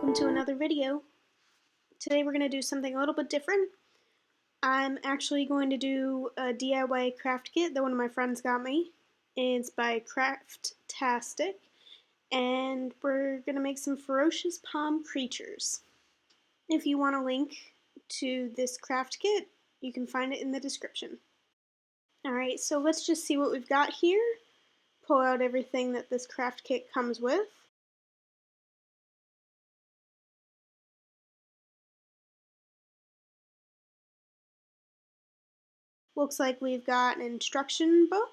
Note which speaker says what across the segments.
Speaker 1: welcome to another video. Today we're going to do something a little bit different. I'm actually going to do a DIY craft kit that one of my friends got me. It's by Craft-tastic, and we're going to make some Ferocious Pom creatures. If you want a link to this craft kit, you can find it in the description. Alright, so let's just see what we've got here. Pull out everything that this craft kit comes with. Looks like we've got an instruction book,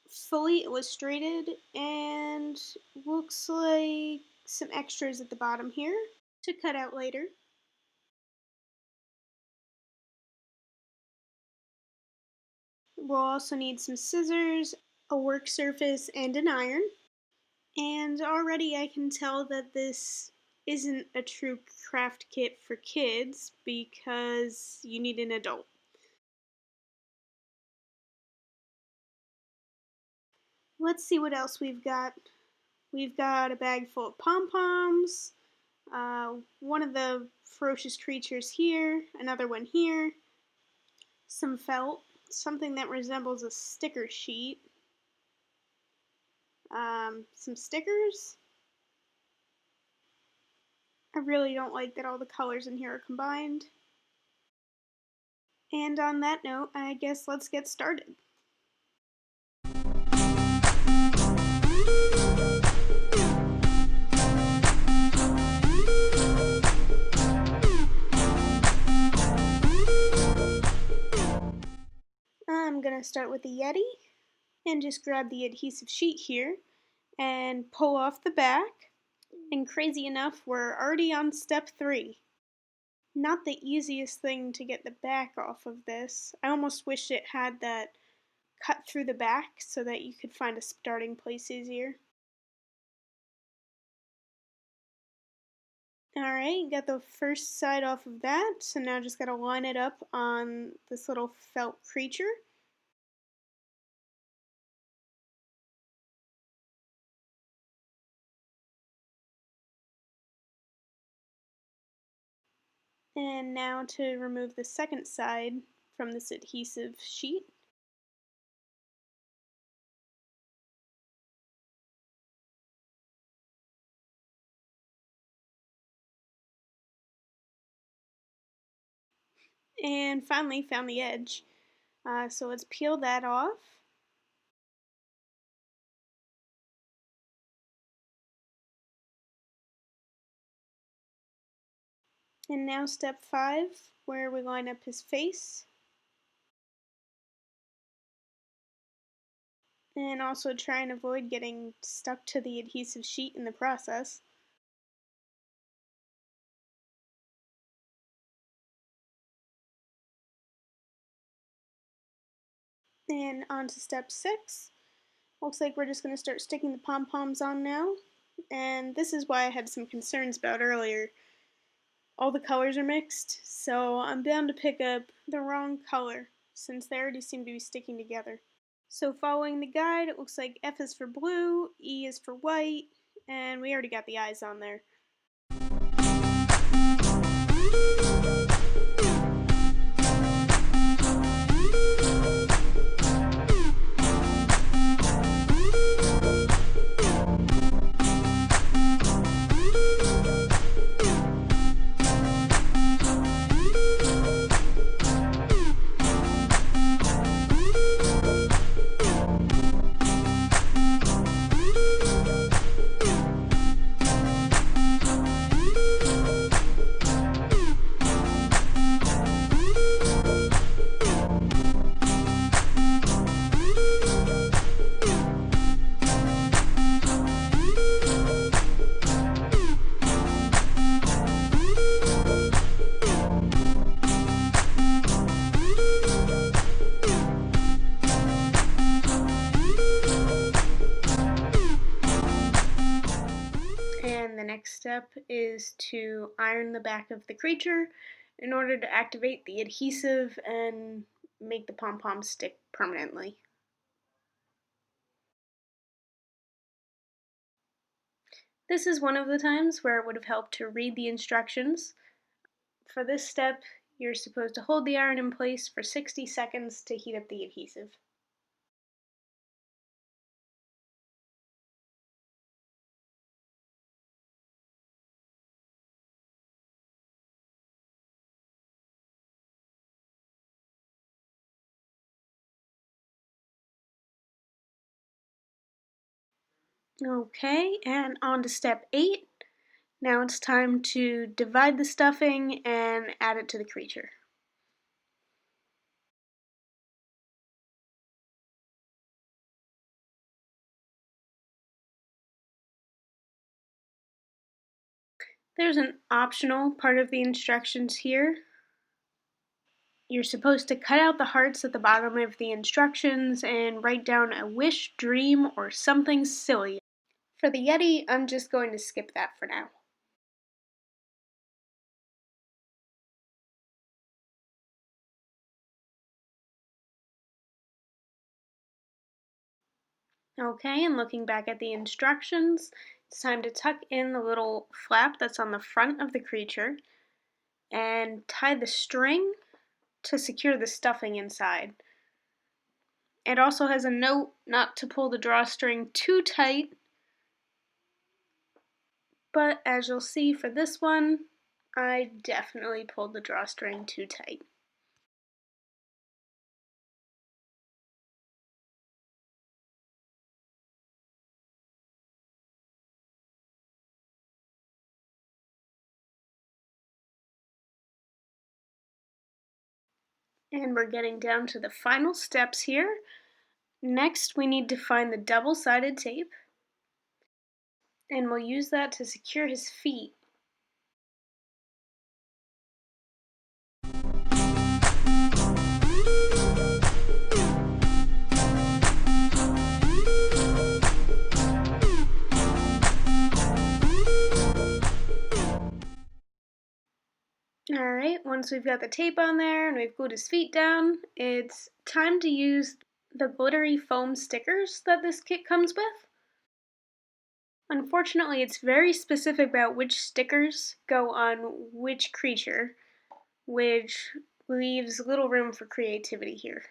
Speaker 1: fully illustrated, and looks like some extras at the bottom here to cut out later. We'll also need some scissors, a work surface, and an iron. And already I can tell that this isn't a true craft kit for kids because you need an adult. Let's see what else we've got. We've got a bag full of pom-poms, one of the ferocious creatures here, another one here, some felt, something that resembles a sticker sheet, some stickers. I really don't like that all the colors in here are combined. And on that note, I guess let's get started. I'm going to start with the Yeti and just grab the adhesive sheet here and pull off the back. And crazy enough, we're already on step 3. Not the easiest thing to get the back off of this. I almost wish it had that cut through the back so that you could find a starting place easier. Alright, got the first side off of that, so now just gotta line it up on this little felt creature. And now to remove the second side from this adhesive sheet. And finally found the edge. So let's peel that off. And now step 5, where we line up his face. And also try and avoid getting stuck to the adhesive sheet in the process. And on to step 6. Looks like we're just going to start sticking the pom-poms on now. And this is why I had some concerns about earlier. All the colors are mixed, so I'm bound to pick up the wrong color since they already seem to be sticking together. So following the guide, it looks like F is for blue, E is for white, and we already got the eyes on there. And the next step is to iron the back of the creature in order to activate the adhesive and make the pom-pom stick permanently. This is one of the times where it would have helped to read the instructions. For this step, you're supposed to hold the iron in place for 60 seconds to heat up the adhesive. Okay, and on to step 8. Now it's time to divide the stuffing and add it to the creature. There's an optional part of the instructions here. You're supposed to cut out the hearts at the bottom of the instructions and write down a wish, dream, or something silly. For the Yeti, I'm just going to skip that for now. Okay, and looking back at the instructions, it's time to tuck in the little flap that's on the front of the creature and tie the string to secure the stuffing inside. It also has a note not to pull the drawstring too tight, but as you'll see for this one, I definitely pulled the drawstring too tight. And we're getting down to the final steps here. Next, we need to find the double-sided tape, and we'll use that to secure his feet. Alright, once we've got the tape on there and we've glued his feet down, it's time to use the glittery foam stickers that this kit comes with. Unfortunately, it's very specific about which stickers go on which creature, which leaves little room for creativity here.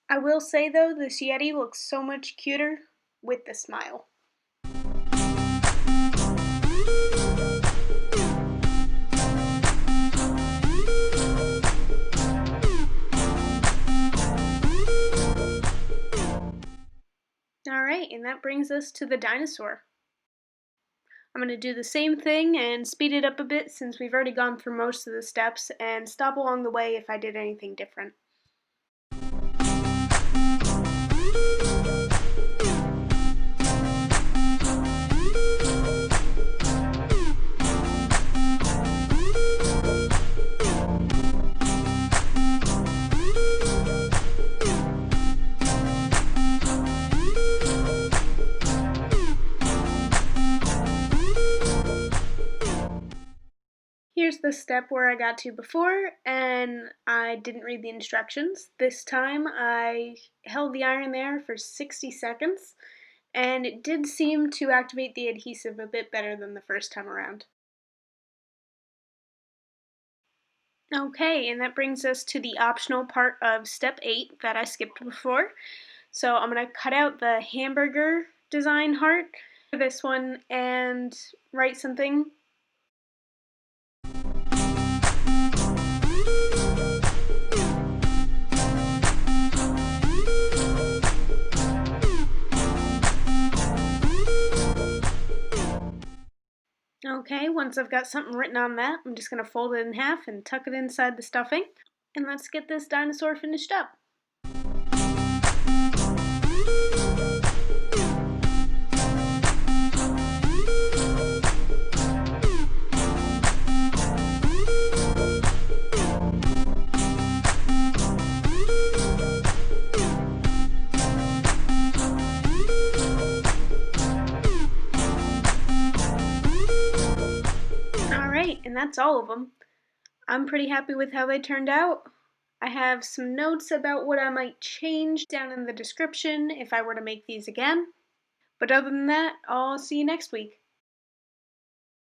Speaker 1: I will say though, this Yeti looks so much cuter with the smile. Alright, and that brings us to the dinosaur. I'm going to do the same thing and speed it up a bit since we've already gone through most of the steps, and stop along the way if I did anything different. Here's the step where I got to before, and I didn't read the instructions. This time I held the iron there for 60 seconds, and it did seem to activate the adhesive a bit better than the first time around. Okay, and that brings us to the optional part of step 8 that I skipped before. So I'm going to cut out the hamburger design heart for this one and write something. Okay, once I've got something written on that, I'm just going to fold it in half and tuck it inside the stuffing. And let's get this dinosaur finished up. Alright, and that's all of them. I'm pretty happy with how they turned out. I have some notes about what I might change down in the description if I were to make these again. But other than that, I'll see you next week.